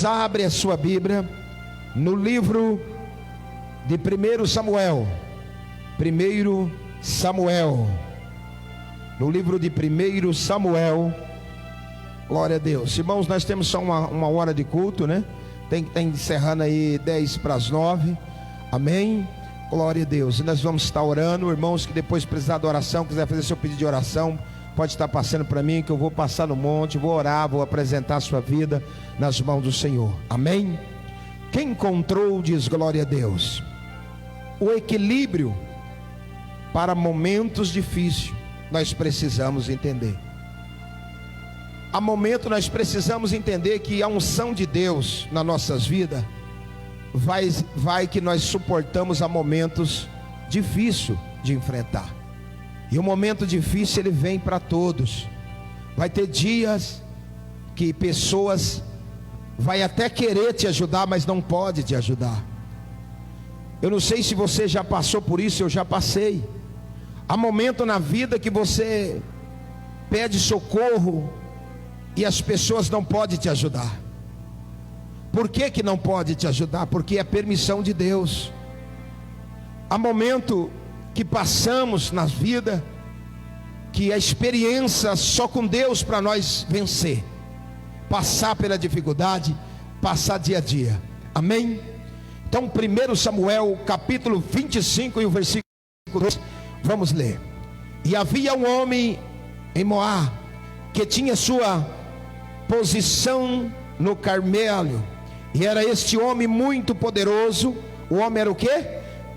Irmãos, abre a sua Bíblia no livro de 1 Samuel. 1 Samuel. No livro de 1 Samuel. Glória a Deus. Irmãos, nós temos só uma hora de culto, né? Tem que estar encerrando aí 10:09. Amém? Glória a Deus. E nós vamos estar orando. Irmãos que depois precisar de oração, quiser fazer seu pedido de oração, pode estar passando para mim, que eu vou passar no monte, vou orar, vou apresentar a sua vida nas mãos do Senhor. Amém? Quem encontrou, diz glória a Deus, o equilíbrio para momentos difíceis, nós precisamos entender. Há momento nós precisamos entender que a unção de Deus nas nossas vidas vai que nós suportamos a momentos difíceis de enfrentar. E o momento difícil ele vem para todos. Vai ter dias que pessoas vai até querer te ajudar, mas não pode te ajudar. Eu não sei se você já passou por isso, eu já passei. Há momento na vida que você pede socorro e as pessoas não podem te ajudar. Por que não pode te ajudar? Porque é permissão de Deus. Há momento que passamos na vida, que a experiência só com Deus para nós vencer, passar pela dificuldade, passar dia a dia. Amém? Então 1 Samuel capítulo 25 e o versículo 2, vamos ler. E havia um homem em Moá que tinha sua posição no Carmelo, e era este homem muito poderoso. O homem era o quê?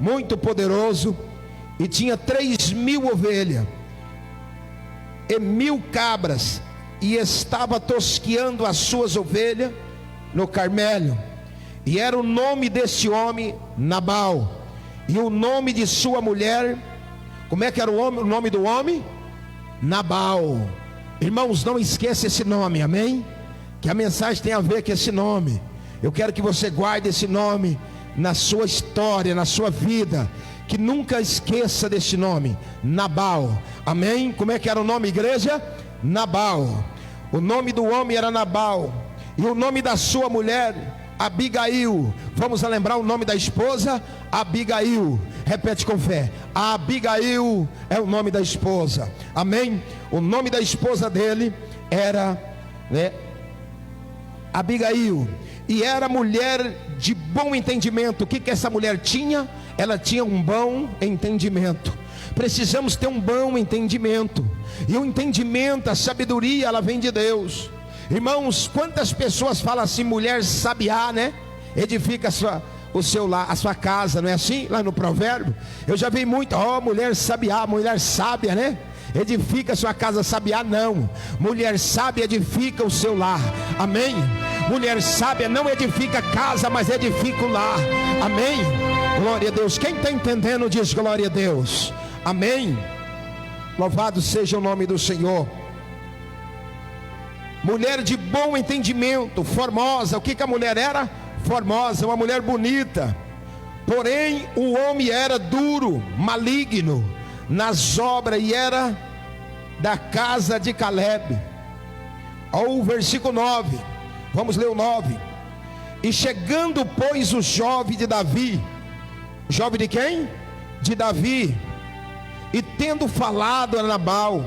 Muito poderoso, e tinha 3.000 ovelhas e 1.000 cabras, e estava tosqueando as suas ovelhas no Carmelo. E era o nome deste homem Nabal, e o nome de sua mulher, como é que era o nome do homem? Nabal. Irmãos, não esqueça esse nome, amém? Que a mensagem tem a ver com esse nome. Eu quero que você guarde esse nome na sua história, na sua vida, que nunca esqueça desse nome, Nabal. Amém? Como é que era o nome, igreja? Nabal. O nome do homem era Nabal, e o nome da sua mulher, Abigail. Vamos lembrar o nome da esposa? Abigail. Repete com fé: Abigail é o nome da esposa. Amém? O nome da esposa dele era Abigail, e era mulher de bom entendimento. O que essa mulher tinha? Ela tinha um bom entendimento. Precisamos ter um bom entendimento, e o entendimento, a sabedoria, ela vem de Deus. Irmãos, quantas pessoas falam assim, mulher sabiá, né? Edifica o seu lar, a sua casa, não é assim? Lá no provérbio, eu já vi muito, mulher sabiá, mulher sábia, né? Edifica a sua casa. Sabiá não, mulher sábia edifica o seu lar. Amém? Mulher sábia não edifica a casa, mas edifica o lar. Amém? Glória a Deus. Quem está entendendo diz glória a Deus. Amém? Louvado seja o nome do Senhor. Mulher de bom entendimento, formosa. O que a mulher era? Formosa, uma mulher bonita. Porém o homem era duro, maligno nas obras, e era da casa de Caleb. Ao versículo 9, vamos ler o 9. E chegando, pois, o jovem de Davi, jovem de quem? De Davi, e tendo falado a Nabal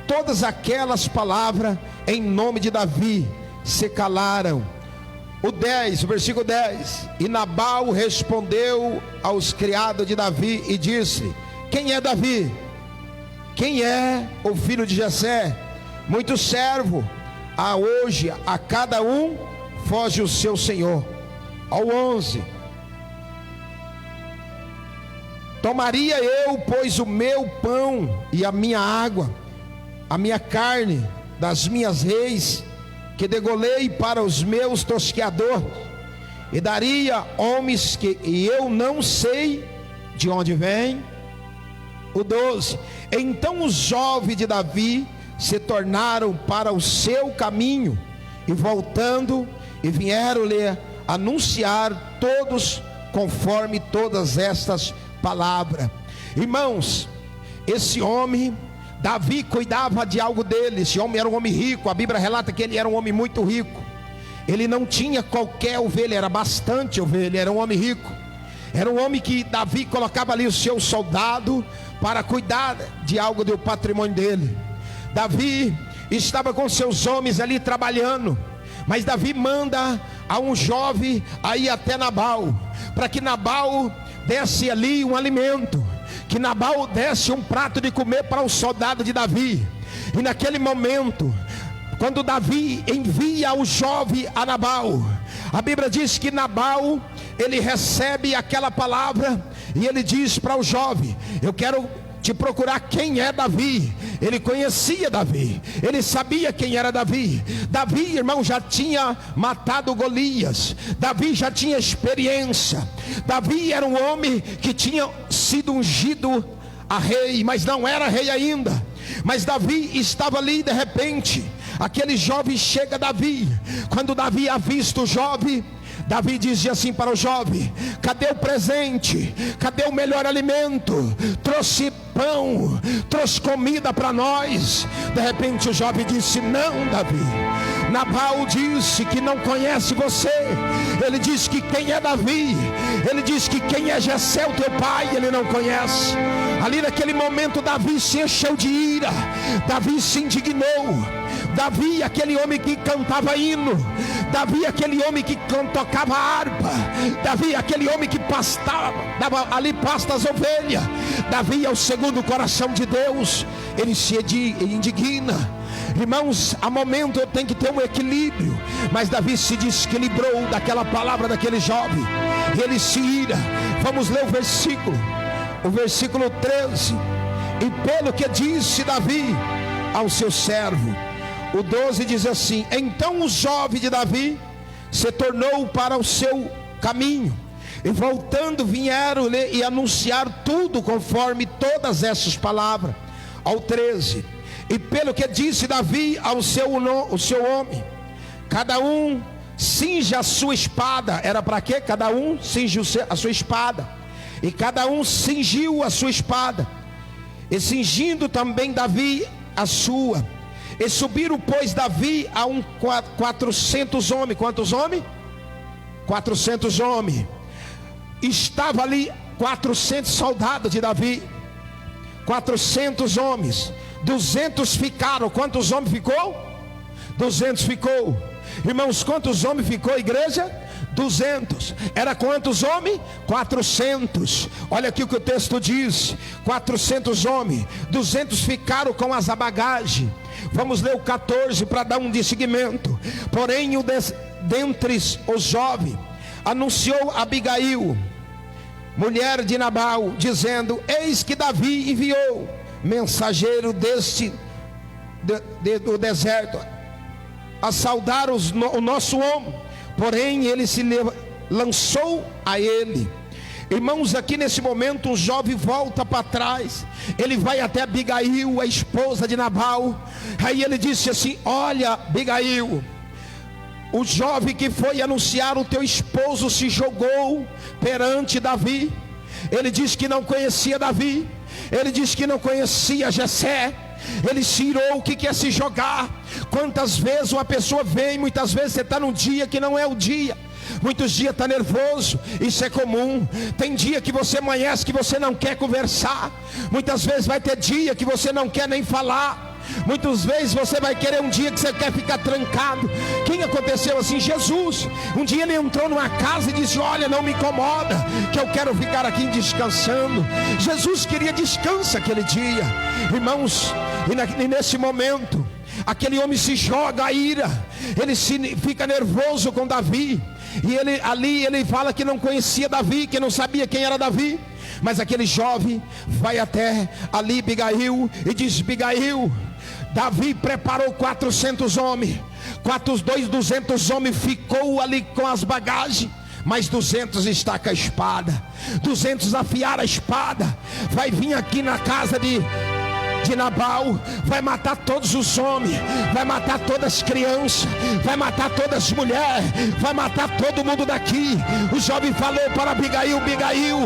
todas aquelas palavras em nome de Davi, se calaram. O 10, o versículo 10. E Nabal respondeu aos criados de Davi e disse: quem é Davi? Quem é o filho de Jessé? Muito servo há hoje, a cada um foge o seu senhor. Ao 11. Tomaria eu, pois, o meu pão e a minha água, a minha carne das minhas reis, que degolei para os meus tosqueadores, e daria homens que eu não sei de onde vem. O 12. Então os jovens de Davi se tornaram para o seu caminho, e voltando, e vieram-lhe anunciar todos conforme todas estas palavras. Irmãos, esse homem Davi cuidava de algo dele. Esse homem era um homem rico. A Bíblia relata que ele era um homem muito rico. Ele não tinha qualquer ovelha, era bastante ovelha, era um homem rico. Era um homem que Davi colocava ali o seu soldado para cuidar de algo do patrimônio dele. Davi estava com seus homens ali trabalhando, mas Davi manda a um jovem a ir até Nabal, para que Nabal desse ali um alimento, que Nabal desse um prato de comer para o soldado de Davi. E naquele momento, quando Davi envia o jovem a Nabal, a Bíblia diz que Nabal, ele recebe aquela palavra e ele diz para o jovem: eu quero te procurar quem é Davi. Ele conhecia Davi, ele sabia quem era Davi. Davi, irmão, já tinha matado Golias. Davi já tinha experiência. Davi era um homem que tinha sido ungido a rei, mas não era rei ainda. Mas Davi estava ali, de repente aquele jovem chega a Davi. Quando Davi avista o jovem, Davi dizia assim para o jovem: cadê o presente? Cadê o melhor alimento? Trouxe pão, trouxe comida para nós. De repente o jovem disse: não, Davi, Nabal disse que não conhece você. Ele disse que quem é Davi, ele disse que quem é Jessé, o teu pai, ele não conhece. Ali naquele momento Davi se encheu de ira, Davi se indignou. Davi, aquele homem que cantava hino, Davi, aquele homem que tocava harpa, Davi, aquele homem que pastava, dava ali pasta às ovelhas. Davi é o segundo coração de Deus, ele se indigna. Irmãos, há momento eu tenho que ter um equilíbrio, mas Davi se desequilibrou daquela palavra daquele jovem, e ele se ira. Vamos ler o versículo 13. E pelo que disse Davi ao seu servo, o 12 diz assim: então o jovem de Davi se tornou para o seu caminho, e voltando vieram e anunciar tudo conforme todas essas palavras. Ao 13: e pelo que disse Davi ao seu homem, cada um cinja a sua espada. Era para quê? Cada um cingiu a sua espada, e cada um cingiu a sua espada, e cingindo também Davi a sua. E subiram, pois, Davi a 400 homens. Quantos homens? 400 homens. Estava ali 400 soldados de Davi, 400 homens. 200 ficaram. Quantos homens ficou? 200 ficou. Irmãos, quantos homens ficou, igreja? 200. Era quantos homens? 400. Olha aqui o que o texto diz: 400 homens. 200 ficaram com as bagagens. Vamos ler o 14 para dar um seguimento. Porém, dentre os jovens, anunciou Abigail, mulher de Nabal, dizendo: eis que Davi enviou mensageiro do deserto a saudar o nosso homem. Porém ele se lançou a ele. Irmãos, aqui nesse momento o jovem volta para trás. Ele vai até Abigail, a esposa de Nabal. Aí ele disse assim: olha, Abigail, o jovem que foi anunciar o teu esposo se jogou perante Davi. Ele disse que não conhecia Davi, ele disse que não conhecia Jessé. Ele se irou. O que é se jogar? Quantas vezes uma pessoa vem, muitas vezes você está num dia que não é o dia, muitos dias está nervoso, isso é comum. Tem dia que você amanhece que você não quer conversar, muitas vezes vai ter dia que você não quer nem falar. Muitas vezes você vai querer um dia que você quer ficar trancado. Quem aconteceu assim? Jesus. Um dia ele entrou numa casa e disse: olha, não me incomoda, que eu quero ficar aqui descansando. Jesus queria descanso aquele dia. Irmãos, e nesse momento aquele homem se joga a ira, ele fica nervoso com Davi. E ele fala que não conhecia Davi, que não sabia quem era Davi. Mas aquele jovem vai até ali Abigail e diz: Abigail, Davi preparou 400 homens, 200 homens ficou ali com as bagagens, mas 200 está com a espada. 200 afiaram a espada, vai vir aqui na casa de Nabal, vai matar todos os homens, vai matar todas as crianças, vai matar todas as mulheres, vai matar todo mundo daqui. O jovem falou para Abigail: Abigail,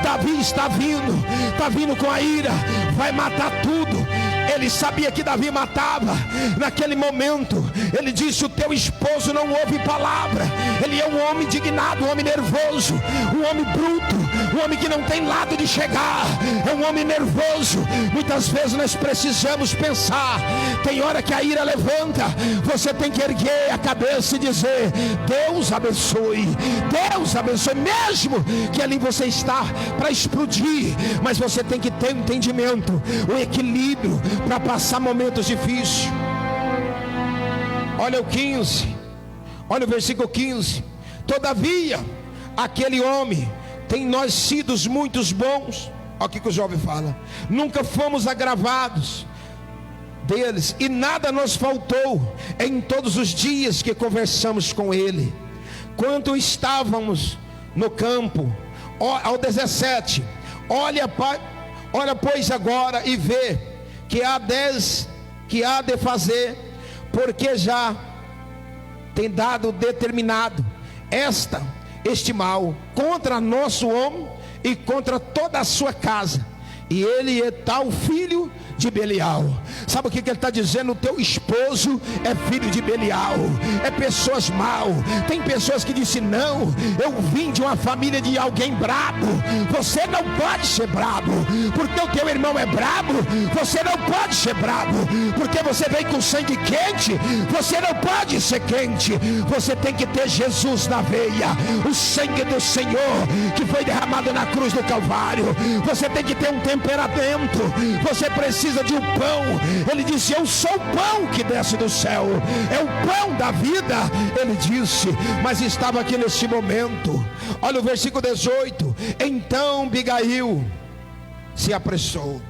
Davi está vindo com a ira, vai matar tudo. Ele sabia que Davi matava. Naquele momento ele disse: o teu esposo não ouve palavra. Ele é um homem indignado, um homem nervoso, um homem bruto, um homem que não tem lado de chegar, é um homem nervoso. Muitas vezes nós precisamos pensar. Tem hora que a ira levanta, você tem que erguer a cabeça e dizer: Deus abençoe, Deus abençoe, mesmo que ali você está para explodir, mas você tem que ter um entendimento, um equilíbrio para passar momentos difíceis. Olha o 15, olha o versículo 15: todavia aquele homem tem nós sido muitos bons. Olha o que o jovem fala: nunca fomos agravados deles, e nada nos faltou em todos os dias que conversamos com ele, quando estávamos no campo. Ao 17: olha pois agora e vê que há de fazer, porque já tem dado determinado este mal contra nosso homem e contra toda a sua casa, e ele é tal filho de Belial. Sabe o que ele está dizendo? O teu esposo é filho de Belial, é pessoas mal. Tem pessoas que dizem: não, eu vim de uma família de alguém brabo. Você não pode ser brabo, porque o teu irmão é brabo. Você não pode ser brabo, porque você vem com sangue quente. Você não pode ser quente. Você tem que ter Jesus na veia, o sangue do Senhor que foi derramado na cruz do Calvário. Você tem que ter um temperamento. Você precisa de um pão. Ele disse: eu sou o pão que desce do céu, é o pão da vida, ele disse. Mas estava aqui neste momento. Olha o versículo 18: então Abigail se apressou.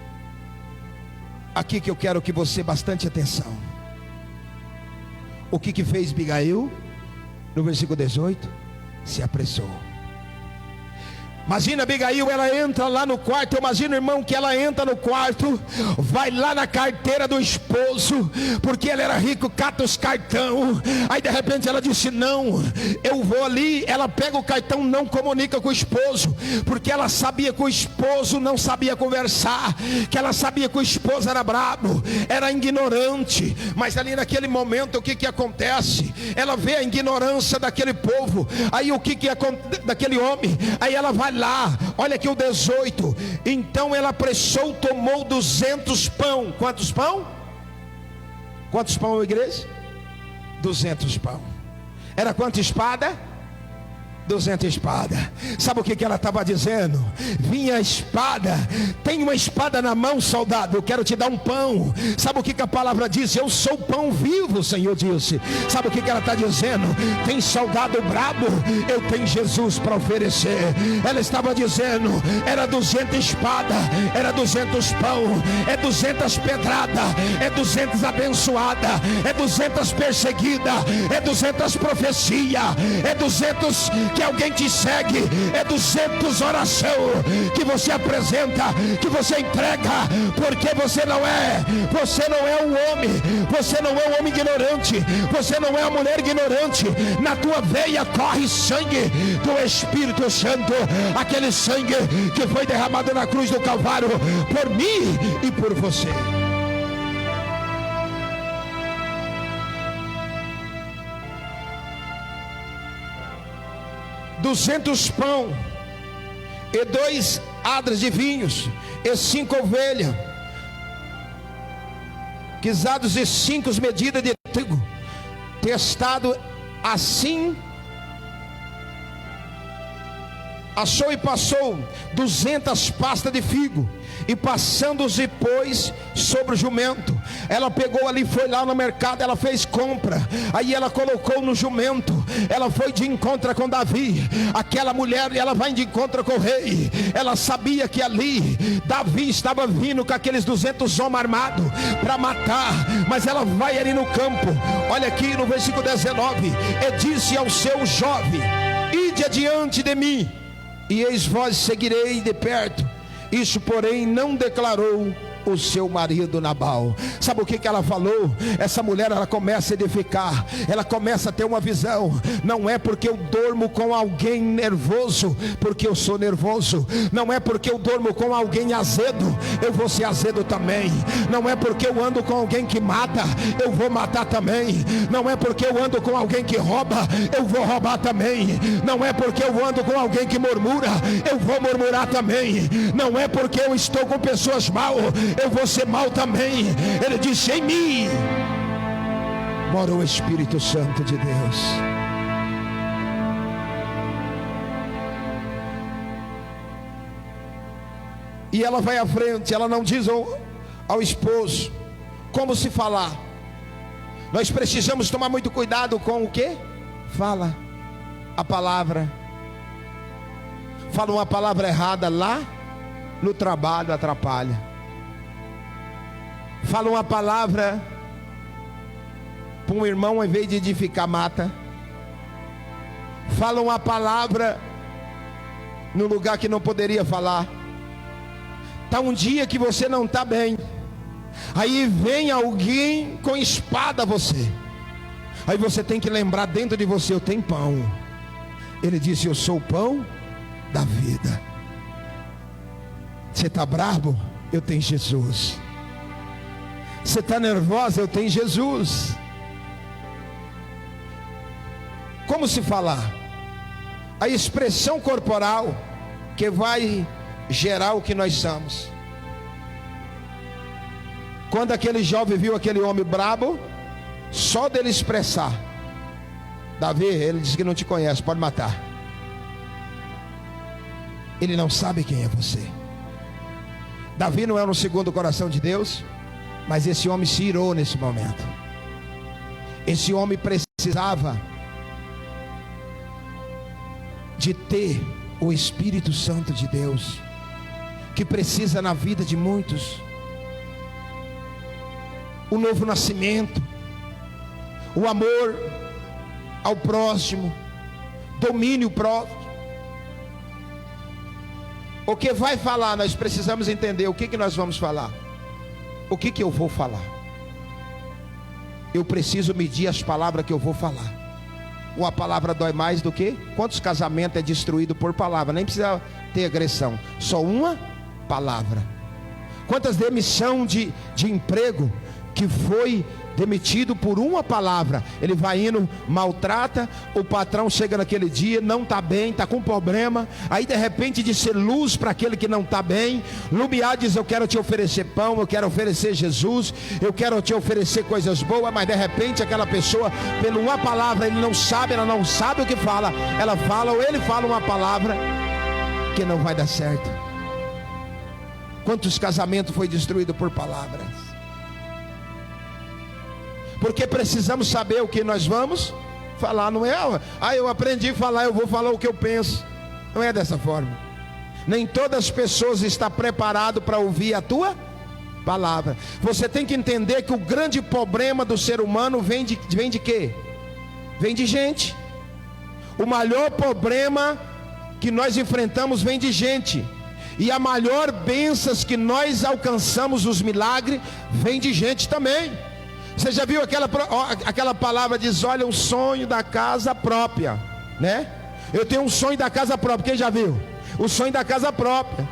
Aqui que eu quero que você bastante atenção. O que fez Abigail? No versículo 18: se apressou. Imagina Abigail, ela entra lá no quarto. Imagina, irmão, que ela entra no quarto, vai lá na carteira do esposo, porque ele era rico, cata os cartão. Aí de repente ela disse: não, eu vou ali. Ela pega o cartão, não comunica com o esposo, porque ela sabia que o esposo não sabia conversar, que ela sabia que o esposo era brabo, era ignorante. Mas ali naquele momento, o que acontece? Ela vê a ignorância daquele povo. Aí o que acontece daquele homem? Aí ela vai lá, olha aqui o 18: então ela apressou, tomou 200 pão. Quantos pão? Quantos pão, igreja? 200 pão. Era quanta espada? 200 espadas. Sabe o que ela estava dizendo? Vinha a espada. Tem uma espada na mão, soldado, eu quero te dar um pão. Sabe o que a palavra diz? Eu sou o pão vivo, o Senhor disse. Sabe o que ela está dizendo? Tem soldado brabo, eu tenho Jesus para oferecer. Ela estava dizendo: era 200 espadas, era 200 pão, é 200 pedradas, é 200 abençoada, é 200 perseguida, é 200 profecia, é 200 que alguém te segue, é 200 oração que você apresenta, que você entrega, porque você não é um homem, você não é um homem ignorante, você não é uma mulher ignorante. Na tua veia corre sangue do Espírito Santo, aquele sangue que foi derramado na cruz do Calvário por mim e por você. $200 pão, e 2 adras de vinhos, e 5 ovelhas, quisados, e 5 medidas de trigo, testado assim. Achou e passou 200 pastas de figo, e passando-os e pôs sobre o jumento. Ela pegou ali, foi lá no mercado, ela fez compra, aí ela colocou no jumento. Ela foi de encontro com Davi. Aquela mulher, ela vai de encontro com o rei. Ela sabia que ali Davi estava vindo com aqueles 200 homens armados para matar, mas ela vai ali no campo. Olha aqui no versículo 19: e disse ao seu jovem: ide adiante de mim, e eis vós seguirei de perto. Isso porém não declarou o seu marido Nabal. Sabe o que ela falou? Essa mulher, ela começa a edificar, ela começa a ter uma visão. Não é porque eu durmo com alguém nervoso, porque eu sou nervoso. Não é porque eu durmo com alguém azedo, eu vou ser azedo também. Não é porque eu ando com alguém que mata, eu vou matar também. Não é porque eu ando com alguém que rouba, eu vou roubar também. Não é porque eu ando com alguém que murmura, eu vou murmurar também. Não é porque eu estou com pessoas mal, eu vou ser mal também. Ele disse: em mim mora o Espírito Santo de Deus. E ela vai à frente, ela não diz ao esposo como se falar. Nós precisamos tomar muito cuidado com o que? Fala a palavra. Fala uma palavra errada lá no trabalho, atrapalha. Fala uma palavra para um irmão, ao invés de edificar, mata. Fala uma palavra no lugar que não poderia falar. Está um dia que você não está bem, aí vem alguém com espada a você, aí você tem que lembrar dentro de você: eu tenho pão. Ele disse: eu sou o pão da vida. Você está bravo? Eu tenho Jesus. Você está nervosa? Eu tenho Jesus. Como se falar? A expressão corporal que vai gerar o que nós somos. Quando aquele jovem viu aquele homem brabo, só dele expressar: Davi, ele disse que não te conhece, pode matar. Ele não sabe quem é você. Davi não era um segundo coração de Deus, mas esse homem se irou nesse momento. Esse homem precisava de ter o Espírito Santo de Deus, que precisa na vida de muitos. O novo nascimento, o amor ao próximo, domínio próprio. O que vai falar, nós precisamos entender o que nós vamos falar. O que eu vou falar? Eu preciso medir as palavras que eu vou falar. Uma palavra dói mais do que? Quantos casamentos é destruído por palavra? Nem precisa ter agressão, só uma palavra. Quantas demissão de emprego que foi demitido por uma palavra? Ele vai indo, maltrata, o patrão chega naquele dia, não está bem, está com problema, aí de repente de ser luz para aquele que não está bem, Lumiar diz: eu quero te oferecer pão, eu quero oferecer Jesus, eu quero te oferecer coisas boas, mas de repente aquela pessoa, pela uma palavra, ele não sabe, ela não sabe o que fala, ela fala ou ele fala uma palavra que não vai dar certo. Quantos casamentos foi destruído por palavras? Porque precisamos saber o que nós vamos falar. Não é: eu aprendi a falar, eu vou falar o que eu penso. Não é dessa forma. Nem todas as pessoas estão preparadas para ouvir a tua palavra. Você tem que entender que o grande problema do ser humano vem de quê? Vem de gente. O maior problema que nós enfrentamos vem de gente. E a maior bênção que nós alcançamos, os milagres, vem de gente também. Você já viu aquela palavra diz: olha, um sonho da casa própria, né? Eu tenho um sonho da casa própria. Quem já viu? O sonho da casa própria.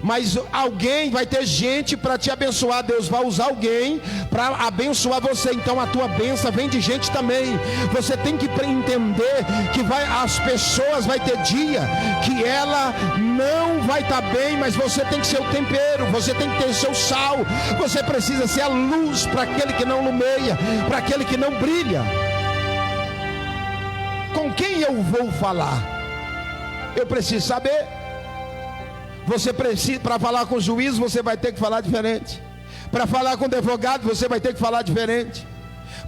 Mas alguém vai ter gente para te abençoar. Deus vai usar alguém para abençoar você. Então a tua bênção vem de gente também. Você tem que entender que as pessoas vai ter dia que ela não vai estar bem, mas você tem que ser o tempero, você tem que ter o seu sal. Você precisa ser a luz para aquele que não lumeia, para aquele que não brilha. Com quem eu vou falar? Eu preciso saber. Você precisa, para falar com o juiz, você vai ter que falar diferente. Para falar com o advogado, você vai ter que falar diferente.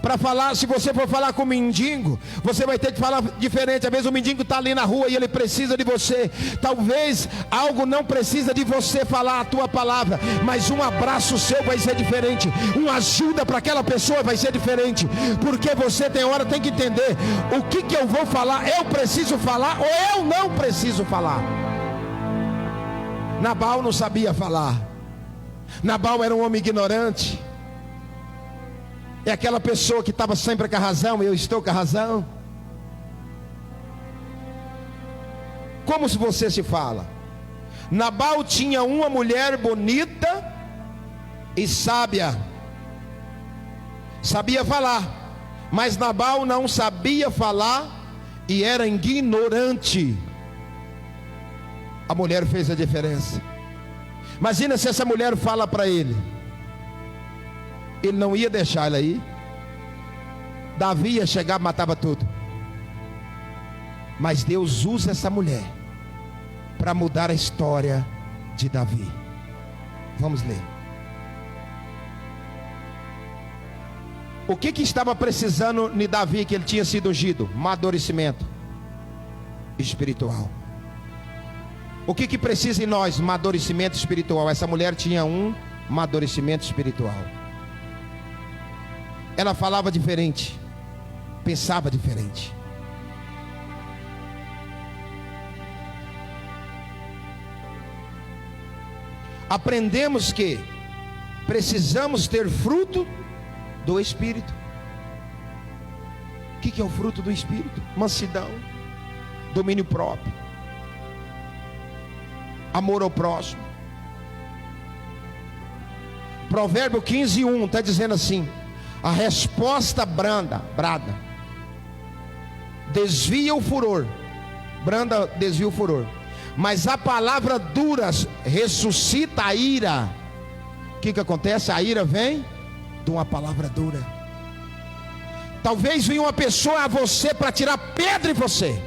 Para falar, se você for falar com o mendigo, você vai ter que falar diferente. Às vezes o mendigo está ali na rua e ele precisa de você. Talvez algo não precisa de você falar a tua palavra, mas um abraço seu vai ser diferente. Uma ajuda para aquela pessoa vai ser diferente. Porque você tem que entender o que eu vou falar. Eu preciso falar ou eu não preciso falar? Nabal não sabia falar. Nabal era um homem ignorante. É aquela pessoa que estava sempre com a razão. Eu estou com a razão. Como se você se fala? Nabal tinha uma mulher bonita e sábia, sabia falar, mas Nabal não sabia falar e era ignorante. A mulher fez a diferença. Imagina se essa mulher fala para ele, ele não ia deixar ela ir. Davi ia chegar, matava tudo. Mas Deus usa essa mulher para mudar a história de Davi. Vamos ler. O que estava precisando de Davi, que ele tinha sido ungido? Amadurecimento espiritual. O que precisa em nós? Amadurecimento espiritual. Essa mulher tinha um amadurecimento espiritual. Ela falava diferente, pensava diferente. Aprendemos que precisamos ter fruto do Espírito. O que é o fruto do Espírito? Mansidão, domínio próprio, amor ao próximo. Provérbio 15:1 está dizendo assim: a resposta branda desvia o furor. Branda desvia o furor, mas a palavra dura ressuscita a ira. O que acontece? A ira vem de uma palavra dura. Talvez venha uma pessoa a você para tirar pedra em você,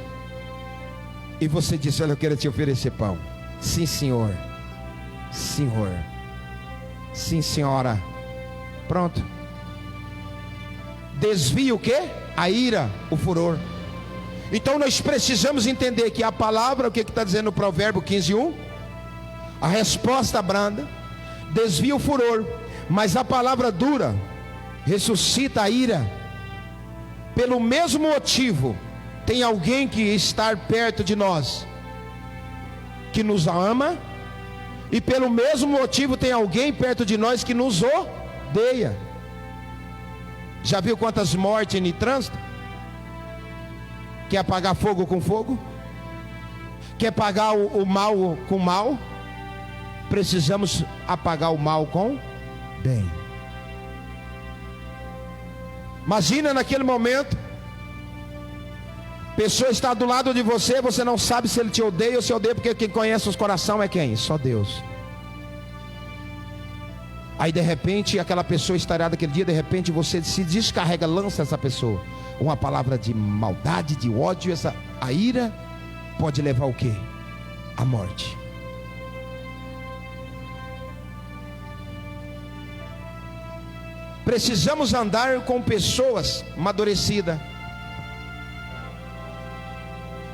e você disse: olha, eu quero te oferecer pão. Sim, senhor. Senhor. Sim, senhora. Pronto. Desvia o quê? A ira, o furor. Então nós precisamos entender que a palavra, o que está dizendo no Provérbio 15:1? A resposta branda desvia o furor, mas a palavra dura ressuscita a ira. Pelo mesmo motivo, tem alguém que está perto de nós que nos ama, e pelo mesmo motivo tem alguém perto de nós que nos odeia. Já viu quantas mortes em trânsito? Quer apagar fogo com fogo? Quer apagar o mal com mal? Precisamos apagar o mal com bem. Imagina naquele momento, pessoa está do lado de você, você não sabe se ele te odeia ou se odeia, porque quem conhece os corações é quem? Só Deus. Aí de repente aquela pessoa estará daquele dia, de repente você se descarrega, lança essa pessoa uma palavra de maldade, de ódio. A ira pode levar o quê? A morte. Precisamos andar com pessoas amadurecidas.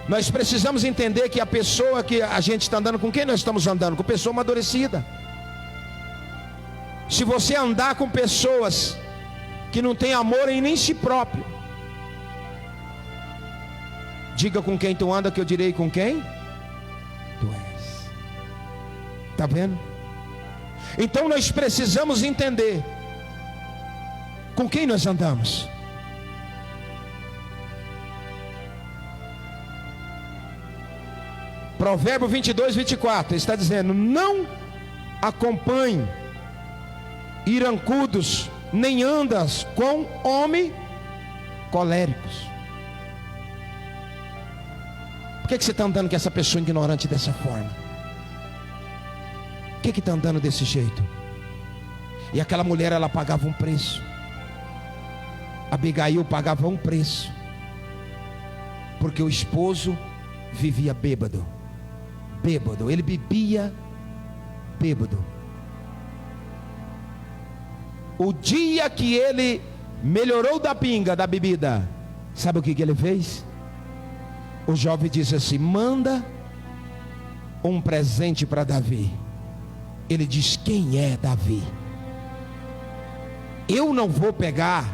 Nós precisamos entender que a pessoa que a gente está andando, com quem nós estamos andando? Com pessoa amadurecida. Se você andar com pessoas que não têm amor em nem si próprio, diga com quem tu anda, que eu direi com quem tu és. Está vendo? Então nós precisamos entender com quem nós andamos. Provérbio 22:24 está dizendo: não acompanhe irancudos, nem andas com homens coléricos. Por que você está andando com essa pessoa ignorante dessa forma? Por que está andando desse jeito? E aquela mulher, ela pagava um preço. Abigail pagava um preço, porque o esposo vivia bêbado. Bêbado, ele bebia bêbado. O dia que ele melhorou da pinga, da bebida, sabe o que ele fez? O jovem disse assim: manda um presente para Davi. Ele diz: quem é Davi? Eu não vou pegar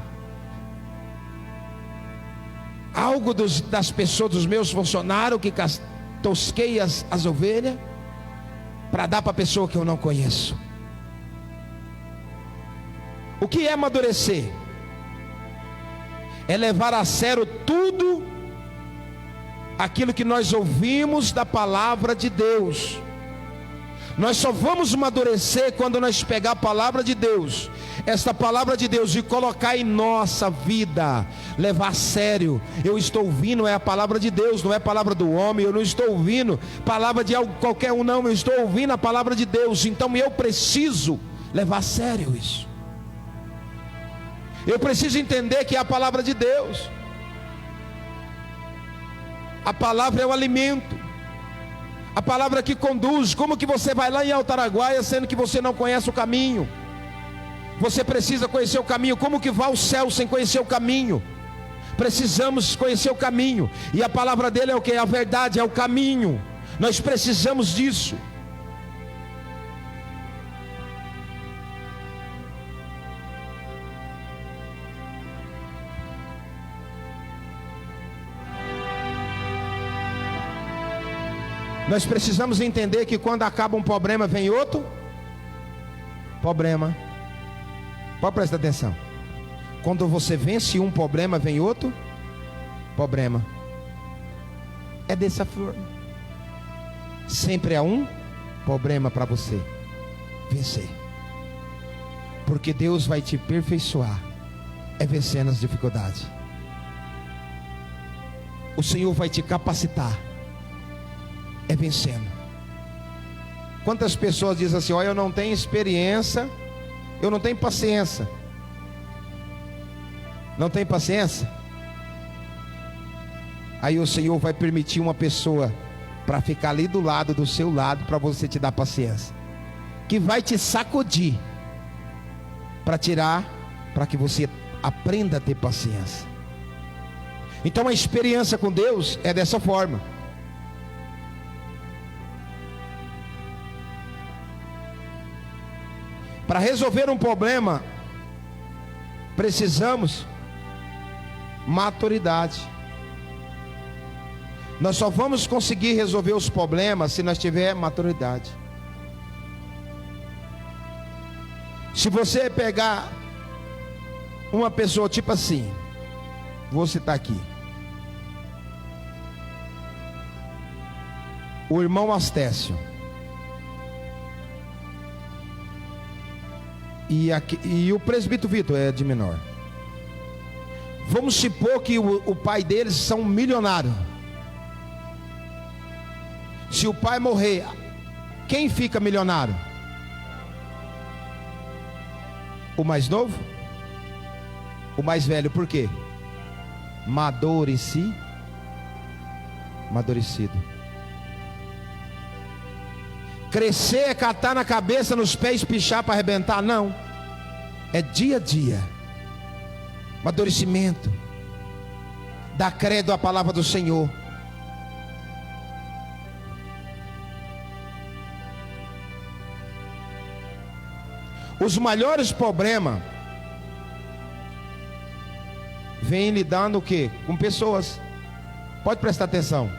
algo das pessoas, dos meus funcionários que tosquei as ovelhas, para dar para a pessoa que eu não conheço. O que é amadurecer? É levar a sério tudo aquilo que nós ouvimos da palavra de Deus. Nós só vamos amadurecer quando nós pegar a palavra de Deus, esta palavra de Deus, e colocar em nossa vida, levar a sério. Eu estou ouvindo é a palavra de Deus, não é a palavra do homem. Eu não estou ouvindo palavra de qualquer um, não. Eu estou ouvindo a palavra de Deus. Então eu preciso levar a sério isso. Eu preciso entender que é a palavra de Deus. A palavra é o alimento, a palavra que conduz. Como que você vai lá em Altaraguaia sendo que você não conhece o caminho? Você precisa conhecer o caminho. Como que vai ao céu sem conhecer o caminho? Precisamos conhecer o caminho, e a palavra dele é o que? A verdade, é o caminho. Nós precisamos disso. Nós precisamos entender que quando acaba um problema, vem outro problema. Pode prestar atenção. Quando você vence um problema, vem outro problema. É dessa forma. Sempre há um problema para você vencer. Porque Deus vai te aperfeiçoar é vencendo as dificuldades. O Senhor vai te capacitar é vencendo. Quantas pessoas dizem assim: olha, eu não tenho experiência, eu não tenho paciência. Não tem paciência? Aí o Senhor vai permitir uma pessoa para ficar ali do lado, do seu lado, para você te dar paciência, que vai te sacudir, para tirar, para que você aprenda a ter paciência. Então a experiência com Deus é dessa forma. Para resolver um problema, precisamos maturidade. Nós só vamos conseguir resolver os problemas se nós tivermos maturidade. Se você pegar uma pessoa tipo assim, vou citar aqui, o irmão Astécio, e o presbítero Vitor é de menor. Vamos supor que o pai deles são milionário. Se o pai morrer, quem fica milionário? O mais novo? O mais velho, por quê? Amadurecido. Crescer é catar na cabeça, nos pés, pichar para arrebentar? Não. É dia a dia. Amadurecimento. Dá credo à palavra do Senhor. Os maiores problemas vêm lidando o quê? Com pessoas. Pode prestar atenção.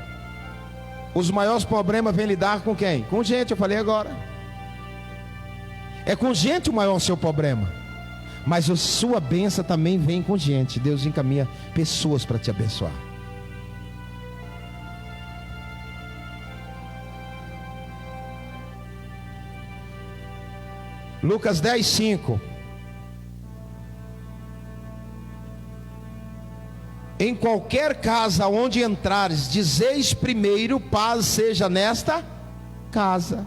Os maiores problemas vêm lidar com quem? Com gente, eu falei agora. É com gente o maior seu problema. Mas a sua bênção também vem com gente. Deus encaminha pessoas para te abençoar. Lucas 10:5. Em qualquer casa onde entrares, dizeis primeiro: paz seja nesta casa.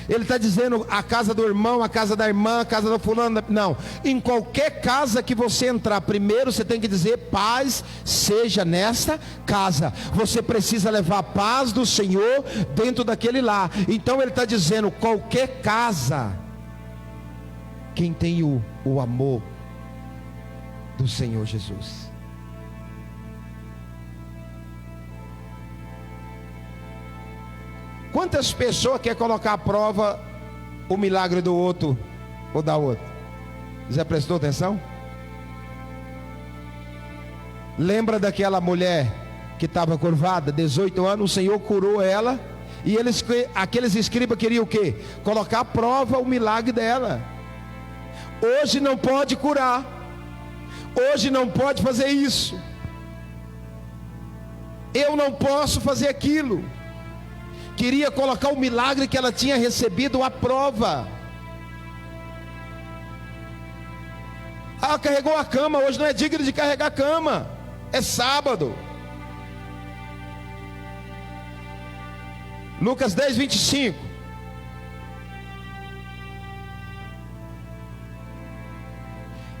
Ele está dizendo a casa do irmão, a casa da irmã, a casa do fulano. Não, em qualquer casa que você entrar, primeiro você tem que dizer: paz seja nesta casa. Você precisa levar a paz do Senhor dentro daquele lar. Então ele está dizendo: qualquer casa, quem tem o amor do Senhor Jesus. Quantas pessoas querem colocar à prova o milagre do outro ou da outra? Já prestou atenção? Lembra daquela mulher que estava curvada, 18 anos, o Senhor curou ela, e aqueles escribas queriam o quê? Colocar à prova o milagre dela. hoje não pode curar, hoje não pode fazer isso, eu não posso fazer aquilo. Queria colocar o milagre que ela tinha recebido à prova. Carregou a cama, hoje não é digno de carregar a cama, é sábado. Lucas 10, 25.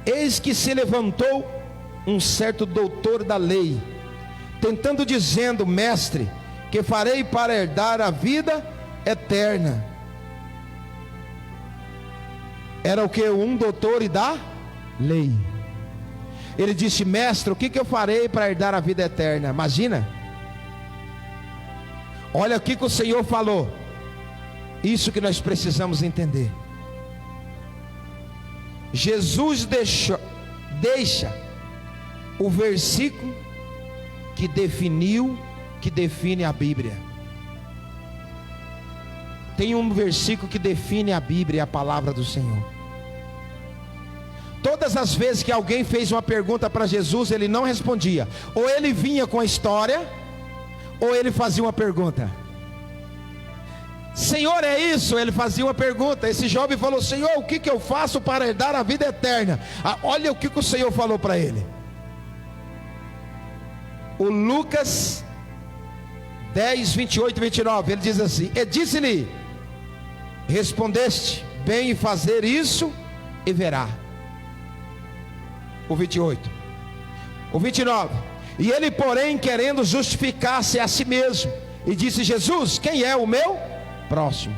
Eis que se levantou um certo doutor da lei, tentando, dizendo: mestre, que farei para herdar a vida eterna? Era o que? Um doutor da lei. Ele disse: mestre, o que eu farei para herdar a vida eterna? Imagina. Olha o que o Senhor falou. Isso que nós precisamos entender. Jesus deixa o versículo que define a Bíblia. Tem um versículo que define a Bíblia, a palavra do Senhor. Todas as vezes que alguém fez uma pergunta para Jesus, ele não respondia. Ou ele vinha com a história, ou ele fazia uma pergunta. Senhor, é isso? Ele fazia uma pergunta. Esse jovem falou: Senhor, o que eu faço para herdar a vida eterna? Olha o que o Senhor falou para ele. O Lucas 10, 28 e 29, ele diz assim: e disse-lhe: respondeste bem em fazer isso, e verá. O 28. O 29. E ele, porém, querendo justificar-se a si mesmo, e disse: Jesus, quem é o meu próximo?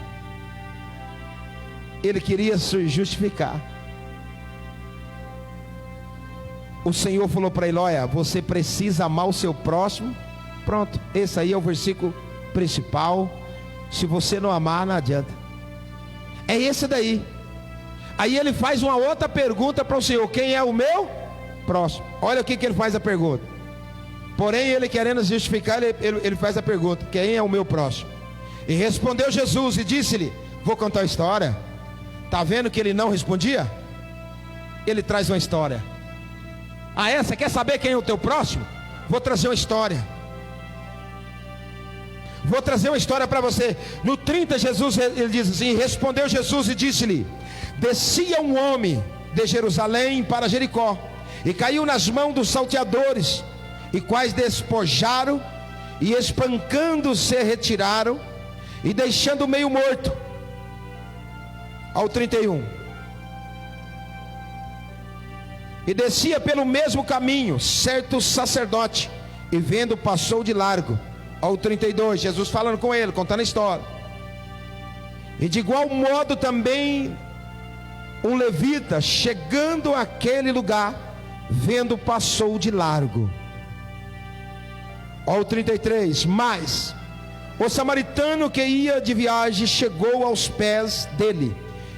Ele queria se justificar. O Senhor falou para ele: olha, você precisa amar o seu próximo. Pronto, esse aí é o versículo principal. Se você não amar, não adianta. É esse daí. Aí ele faz uma outra pergunta para o Senhor: quem é o meu próximo? Olha o que ele faz a pergunta. Porém, ele querendo justificar, ele faz a pergunta: quem é o meu próximo? E respondeu Jesus e disse-lhe: vou contar a história. Está vendo que ele não respondia? Ele traz uma história. Você quer saber quem é o teu próximo? Vou trazer uma história. Vou trazer uma história para você. No 30, Jesus, ele diz assim: respondeu Jesus e disse-lhe: descia um homem de Jerusalém para Jericó, e caiu nas mãos dos salteadores, e quais despojaram, e espancando se retiraram, e deixando meio morto. Ao 31. E descia pelo mesmo caminho certo sacerdote, e vendo, passou de largo. Ao 32, Jesus falando com ele, contando a história. E de igual modo também um levita, chegando àquele lugar, vendo, passou de largo. Ao 33, mas o samaritano que ia de viagem chegou aos pés dele,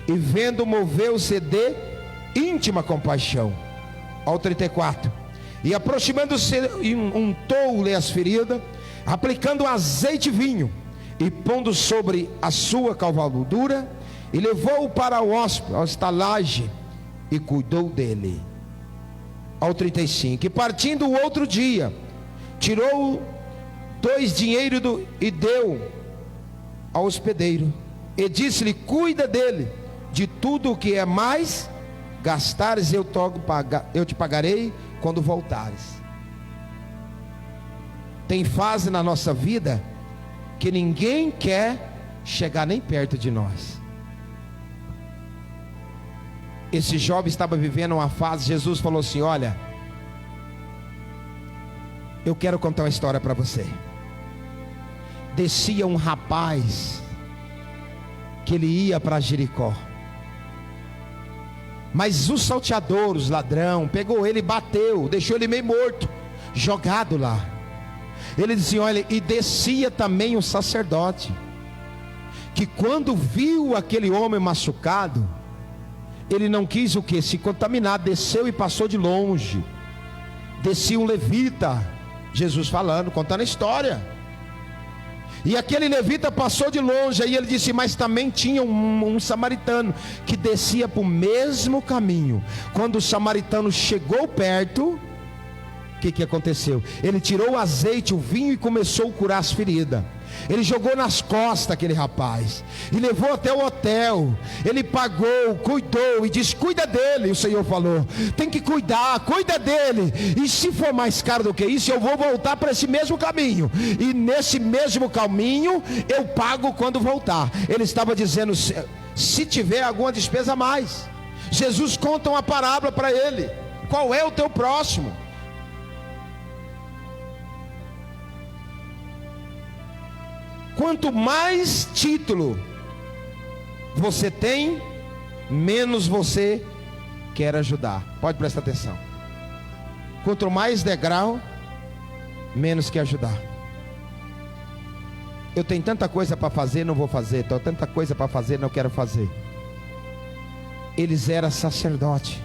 e vendo, moveu-se de íntima compaixão. Ao 34, e aproximando-se, untou-lhe as feridas, aplicando azeite e vinho, e pondo sobre a sua cavalgadura, e levou-o para o hóspede, a estalagem, e cuidou dele. Ao 35, e partindo o outro dia, tirou 2 dinheiros e deu ao hospedeiro, e disse-lhe: cuida dele, de tudo o que é mais gastares, eu te pagarei quando voltares. Tem fase na nossa vida que ninguém quer chegar nem perto de nós. Esse jovem estava vivendo uma fase. Jesus falou assim: olha, eu quero contar uma história para você. Descia um rapaz que ele ia para Jericó, mas os salteadores, os ladrão, pegou ele, bateu, deixou ele meio morto, jogado lá. Ele dizia: olha, e descia também um sacerdote, que quando viu aquele homem machucado, ele não quis o que? Se contaminar, desceu e passou de longe. Descia um levita, Jesus falando, contando a história. E aquele levita passou de longe. Aí ele disse: mas também tinha um samaritano que descia para o mesmo caminho. Quando o samaritano chegou perto, o que aconteceu? Ele tirou o azeite, o vinho, e começou a curar as feridas. Ele jogou nas costas aquele rapaz e levou até o hotel. Ele pagou, cuidou e disse: cuida dele. O Senhor falou: tem que cuidar, cuida dele. E se for mais caro do que isso, eu vou voltar para esse mesmo caminho, e nesse mesmo caminho eu pago quando voltar. Ele estava dizendo: se tiver alguma despesa a mais. Jesus conta uma parábola para ele: qual é o teu próximo? Quanto mais título você tem, menos você quer ajudar. Pode prestar atenção. Quanto mais degrau, menos quer ajudar. Eu tenho tanta coisa para fazer, não vou fazer. Tenho tanta coisa para fazer, não quero fazer. Eles eram sacerdote.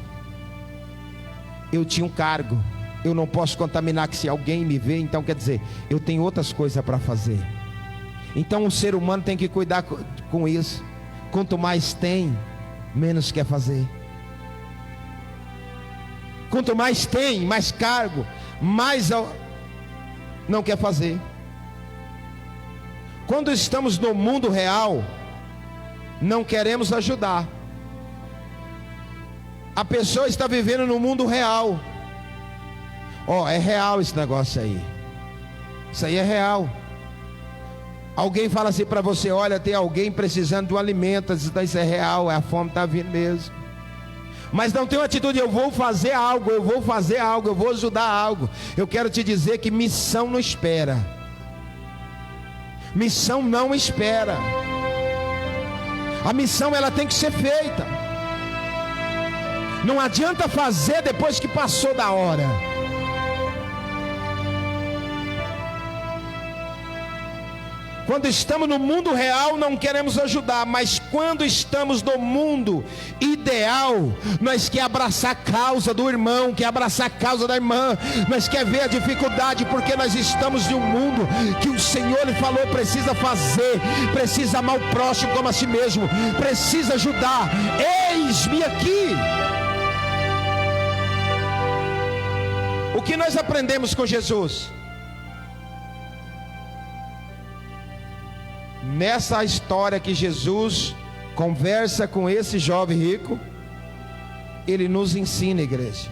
Eu tinha um cargo. Eu não posso contaminar, que se alguém me vê, então quer dizer, eu tenho outras coisas para fazer. Então o ser humano tem que cuidar com isso. Quanto mais tem, menos quer fazer. Quanto mais tem, mais cargo, mais não quer fazer. Quando estamos no mundo real, não queremos ajudar. A pessoa está vivendo no mundo real. É real esse negócio aí. Isso aí é real. Alguém fala assim para você: olha, tem alguém precisando de um alimento. Isso é real, a fome está vindo mesmo. Mas não tem uma atitude: eu vou fazer algo, eu vou fazer algo, eu vou ajudar algo. Eu quero te dizer que missão não espera. Missão não espera. A missão, ela tem que ser feita. Não adianta fazer depois que passou da hora. Quando estamos no mundo real, não queremos ajudar. Mas quando estamos no mundo ideal, nós quer abraçar a causa do irmão, quer abraçar a causa da irmã. Nós quer ver a dificuldade, porque nós estamos em um mundo que o Senhor lhe falou: precisa fazer, precisa amar o próximo como a si mesmo, precisa ajudar. Eis-me aqui. O que nós aprendemos com Jesus? Nessa história que Jesus conversa com esse jovem rico, ele nos ensina, igreja.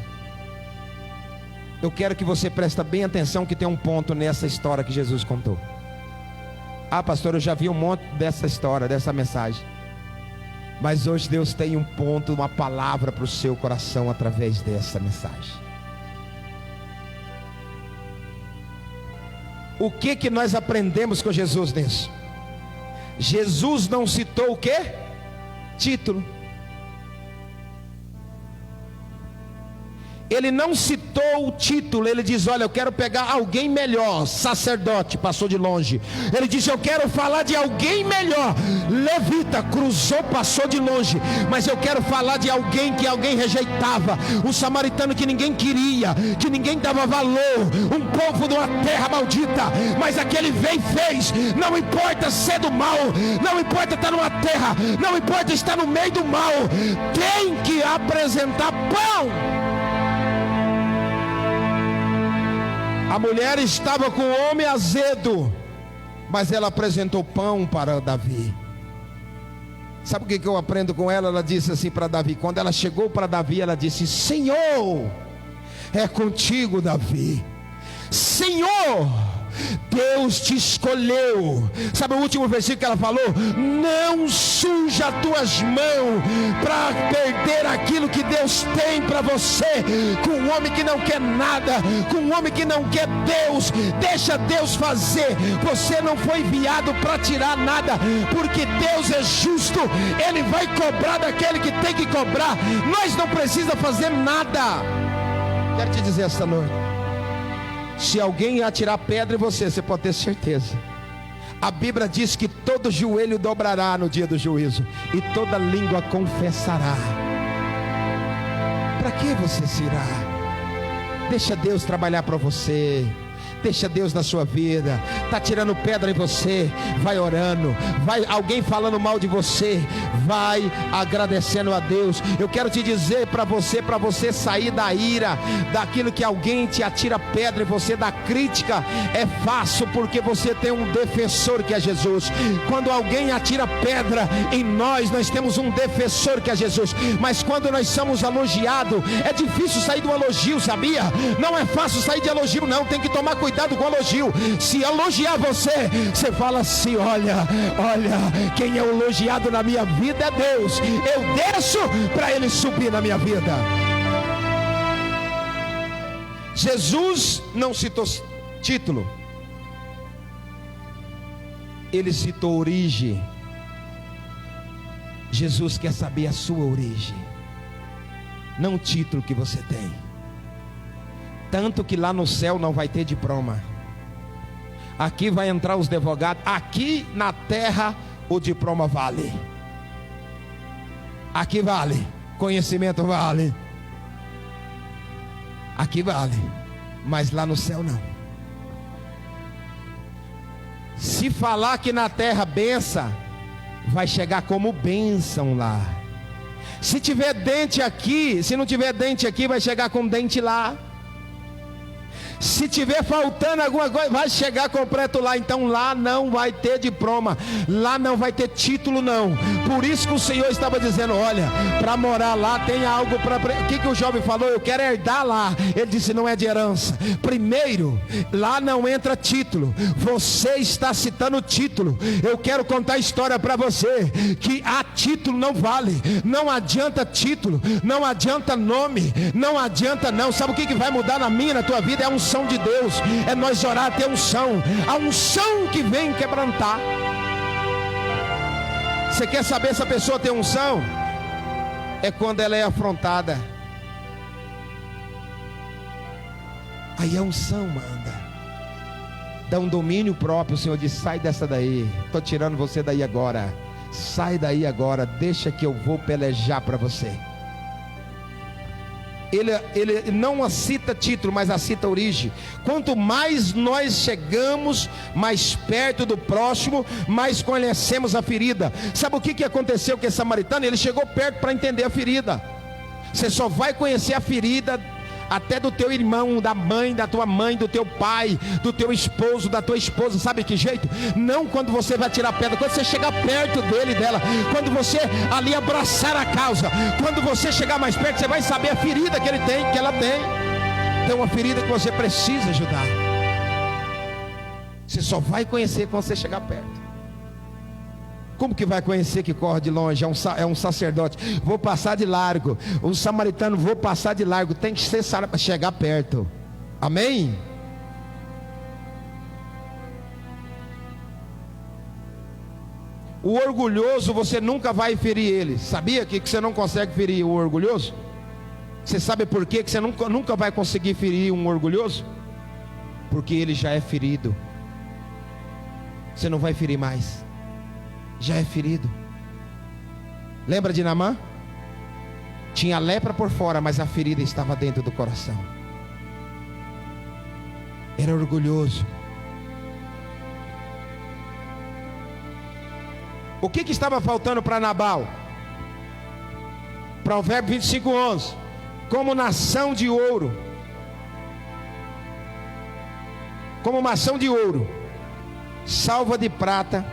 Eu quero que você preste bem atenção, que tem um ponto nessa história que Jesus contou. Ah, pastor, eu já vi um monte dessa história, dessa mensagem. Mas hoje Deus tem um ponto, uma palavra para o seu coração através dessa mensagem. O que nós aprendemos com Jesus nisso? Jesus não citou o quê? Título. Ele não citou o título. Ele diz: olha, eu quero pegar alguém melhor. Sacerdote, passou de longe. Ele diz: eu quero falar de alguém melhor. Levita, cruzou, passou de longe. Mas eu quero falar de alguém que alguém rejeitava. Um samaritano que ninguém queria, que ninguém dava valor. Um povo de uma terra maldita. Mas aquele veio e fez. Não importa ser do mal, não importa estar numa terra, não importa estar no meio do mal, tem que apresentar pão. A mulher estava com o homem azedo, mas ela apresentou pão para Davi. Sabe o que eu aprendo com ela? Ela disse assim para Davi. Quando ela chegou para Davi, ela disse: Senhor, é contigo, Davi. Senhor, Deus te escolheu. Sabe o último versículo que ela falou? Não suja as tuas mãos para perder aquilo que Deus tem para você. Com um homem que não quer nada, com um homem que não quer Deus, deixa Deus fazer. Você não foi enviado para tirar nada, porque Deus é justo. Ele vai cobrar daquele que tem que cobrar. Nós não precisamos fazer nada. Quero te dizer esta noite: se alguém atirar pedra em você, você pode ter certeza. A Bíblia diz que todo joelho dobrará no dia do juízo, e toda língua confessará. Para que você se irá? Deixa Deus trabalhar para você. Deixa Deus na sua vida. Está tirando pedra em você, vai orando. Vai alguém falando mal de você, vai agradecendo a Deus. Eu quero te dizer para você sair da ira, daquilo que alguém te atira pedra em você, da crítica, é fácil, porque você tem um defensor que é Jesus. Quando alguém atira pedra em nós temos um defensor que é Jesus. Mas quando nós somos elogiados, é difícil sair do elogio, sabia? Não é fácil sair de elogio, não. Tem que tomar cuidado com o elogio. Se elogiar você fala assim: olha, quem é elogiado na minha vida é Deus. Eu desço para Ele subir na minha vida. Jesus não citou título, Ele citou origem. Jesus quer saber a sua origem, não o título que você tem. Tanto que lá no céu não vai ter diploma. Aqui vai entrar os advogados. Aqui na terra o diploma vale. Aqui vale, conhecimento vale. Aqui vale, mas lá no céu não. Se falar que na terra benção, vai chegar como bênção lá. Se tiver dente aqui, se não tiver dente aqui, vai chegar com dente lá. Se tiver faltando alguma coisa, vai chegar completo lá. Então lá não vai ter diploma, lá não vai ter título, não. Por isso que o Senhor estava dizendo: olha, para morar lá tem algo para... O que o jovem falou? Eu quero herdar lá. Ele disse: não é de herança. Primeiro, lá não entra título. Você está citando título. Eu quero contar a história para você, que a título não vale. Não adianta título, não adianta nome, não adianta não. Sabe o que vai mudar na minha, na tua vida? É a unção de Deus. É nós orar, ter unção. A unção que vem quebrantar. Você quer saber se a pessoa tem unção? É quando ela é afrontada. Aí a unção manda. Dá um domínio próprio. O Senhor diz: sai dessa daí. Estou tirando você daí agora. Sai daí agora. Deixa que eu vou pelejar para você. Ele não cita título, mas cita origem. Quanto mais nós chegamos mais perto do próximo, mais conhecemos a ferida. Sabe o que aconteceu com esse samaritano? Ele chegou perto para entender a ferida. Você só vai conhecer a ferida até do teu irmão, da mãe, da tua mãe, do teu pai, do teu esposo, da tua esposa. Sabe que jeito? Não quando você vai tirar pedra, quando você chegar perto dele, dela, quando você ali abraçar a causa, quando você chegar mais perto, você vai saber a ferida que ele tem, que ela tem. Tem uma ferida que você precisa ajudar. Você só vai conhecer quando você chegar perto. Como que vai conhecer que corre de longe? É um sacerdote. Vou passar de largo. Um samaritano, vou passar de largo. Tem que ser para chegar perto. Amém? O orgulhoso, você nunca vai ferir ele. Sabia que você não consegue ferir o orgulhoso? Você sabe por quê que você nunca vai conseguir ferir um orgulhoso? Porque ele já é ferido. Você não vai ferir mais. Já é ferido. Lembra de Naamã? Tinha lepra por fora, mas a ferida estava dentro do coração. Era orgulhoso. O que estava faltando para Nabal? Provérbio 25:11. Como nação de ouro, como uma ação de ouro, salva de prata,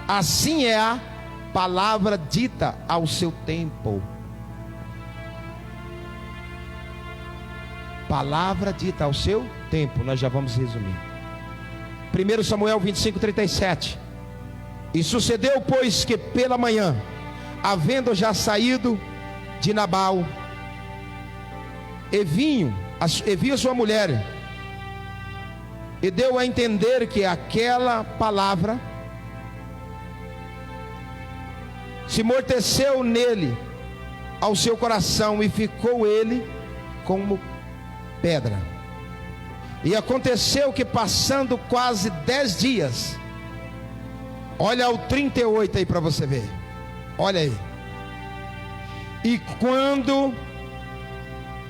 assim é a palavra dita ao seu tempo. Palavra dita ao seu tempo. Nós já vamos resumir. 1 Samuel 25:37. E sucedeu, pois, que pela manhã, havendo já saído de Nabal, e viu sua mulher, e deu a entender que aquela palavra se amorteceu nele, ao seu coração, e ficou ele como pedra. E aconteceu que, passando quase 10 dias, olha o 38 aí para você ver, olha aí.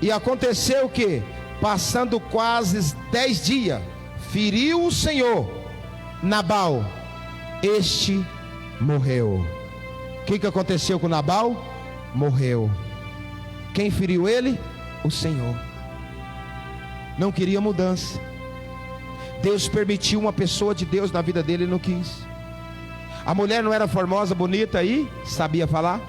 E aconteceu que, passando quase 10 dias, feriu o Senhor Nabal, este morreu. O que aconteceu com Nabal? Morreu. Quem feriu ele? O Senhor. Não queria mudança. Deus permitiu uma pessoa de Deus na vida dele, ele não quis. A mulher não era formosa, bonita e sabia falar.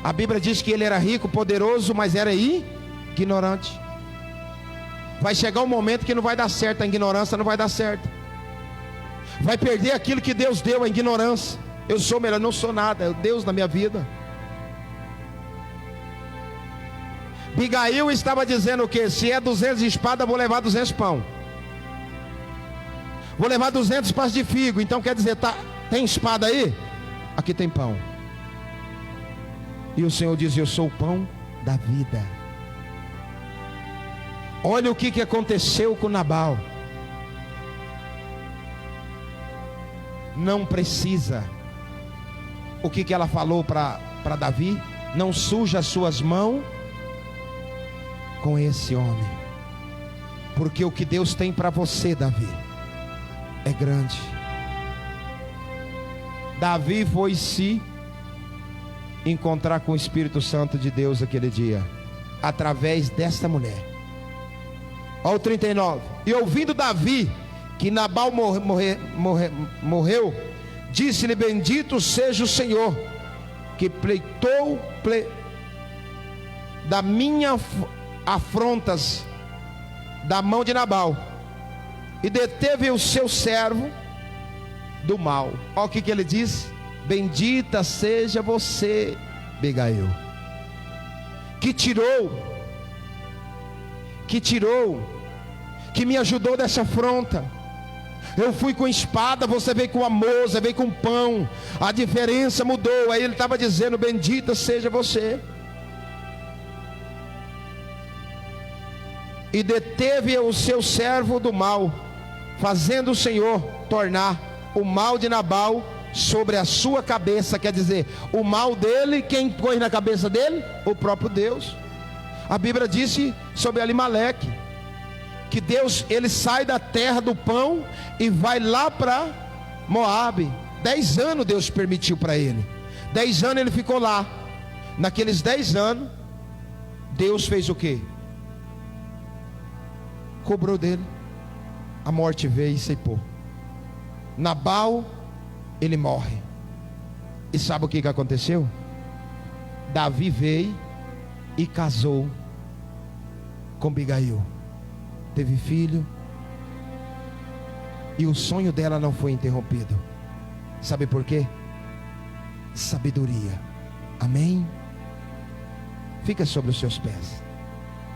A Bíblia diz que ele era rico, poderoso, mas era ignorante. Vai chegar um momento que não vai dar certo, a ignorância não vai dar certo. Vai perder aquilo que Deus deu, a ignorância. Eu sou melhor, não sou nada, é Deus na minha vida. Abigail estava dizendo o que? Se é 200 de espada, vou levar 200 pão. Vou levar 200 passos de figo. Então quer dizer, tem espada aí? Aqui tem pão. E o Senhor diz: eu sou o pão da vida. Olha o que aconteceu com Nabal. Não precisa. O que ela falou para Davi? Não suja as suas mãos com esse homem, porque o que Deus tem para você, Davi, é grande. Davi foi se encontrar com o Espírito Santo de Deus aquele dia, através desta mulher. Olha o 39. E ouvindo Davi que Nabal morreu, disse-lhe: bendito seja o Senhor, que pleitou da minha afrontas da mão de Nabal, e deteve o seu servo do mal. Olha o que ele diz: bendita seja você, Abigail, que me ajudou dessa afronta. Eu fui com espada, você veio com amor, você veio com pão. A diferença mudou. Aí ele estava dizendo: bendita seja você. E deteve o seu servo do mal, fazendo o Senhor tornar o mal de Nabal sobre a sua cabeça. Quer dizer, o mal dele, quem põe na cabeça dele? O próprio Deus. A Bíblia disse sobre Alimeleque, que Deus, ele sai da terra do pão e vai lá para Moabe. 10 anos Deus permitiu para ele. 10 anos ele ficou lá. Naqueles 10 anos, Deus fez o quê? Cobrou dele. A morte veio e ceifou. Nabal, ele morre. E sabe o que aconteceu? Davi veio e casou com Abigail. Teve filho. E o sonho dela não foi interrompido. Sabe por quê? Sabedoria. Amém? Fica sobre os seus pés.